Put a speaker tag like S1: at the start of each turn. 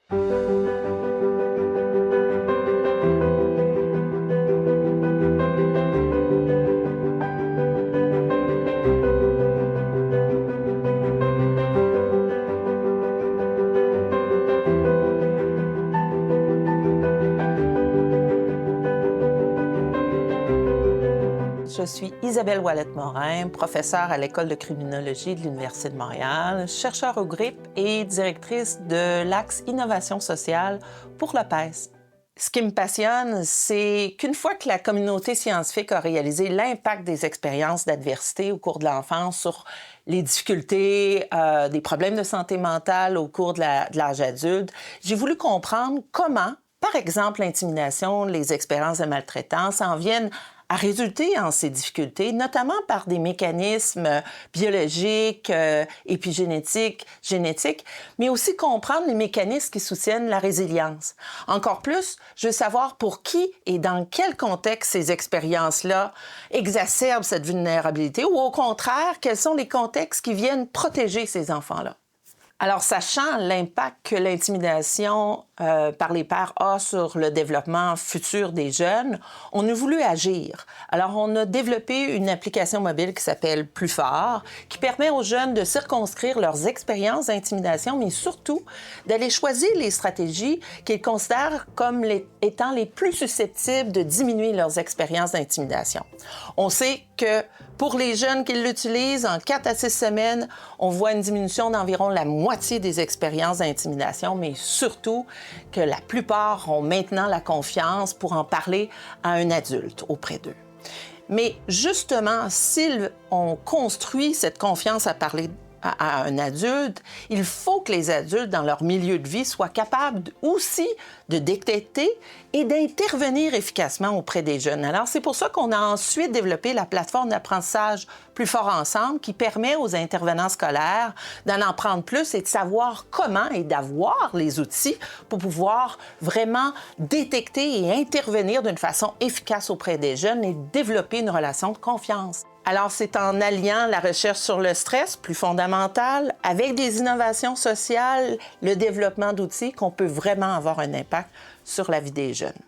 S1: Je suis Isabelle Ouellette-Morin, professeure à l'École de criminologie de l'Université de Montréal, chercheure au GRIP et directrice de l'axe Innovation sociale pour le PES. Ce qui me passionne, c'est qu'une fois que la communauté scientifique a réalisé l'impact des expériences d'adversité au cours de l'enfance sur les difficultés, des problèmes de santé mentale au cours de l'âge adulte, j'ai voulu comprendre comment, par exemple, l'intimidation, les expériences de maltraitance en viennent à résulter en ces difficultés, notamment par des mécanismes biologiques, épigénétiques, génétiques, mais aussi comprendre les mécanismes qui soutiennent la résilience. Encore plus, je veux savoir pour qui et dans quel contexte ces expériences-là exacerbent cette vulnérabilité ou au contraire, quels sont les contextes qui viennent protéger ces enfants-là. Alors, sachant l'impact que l'intimidation par les pairs a sur le développement futur des jeunes, on a voulu agir. Alors, on a développé une application mobile qui s'appelle Plus fort, qui permet aux jeunes de circonscrire leurs expériences d'intimidation, mais surtout d'aller choisir les stratégies qu'ils considèrent comme étant les plus susceptibles de diminuer leurs expériences d'intimidation. On sait que pour les jeunes qui l'utilisent, en 4 à 6 semaines, on voit une diminution d'environ la moitié des expériences d'intimidation, mais surtout que la plupart ont maintenant la confiance pour en parler à un adulte auprès d'eux. Mais justement, s'ils ont construit cette confiance à parler à un adulte, il faut que les adultes, dans leur milieu de vie, soient capables aussi de détecter et d'intervenir efficacement auprès des jeunes. Alors, c'est pour ça qu'on a ensuite développé la plateforme d'apprentissage Plus fort ensemble qui permet aux intervenants scolaires d'en apprendre plus et de savoir comment et d'avoir les outils pour pouvoir vraiment détecter et intervenir d'une façon efficace auprès des jeunes et développer une relation de confiance. Alors, c'est en alliant la recherche sur le stress, plus fondamentale, avec des innovations sociales, le développement d'outils qu'on peut vraiment avoir un impact sur la vie des jeunes.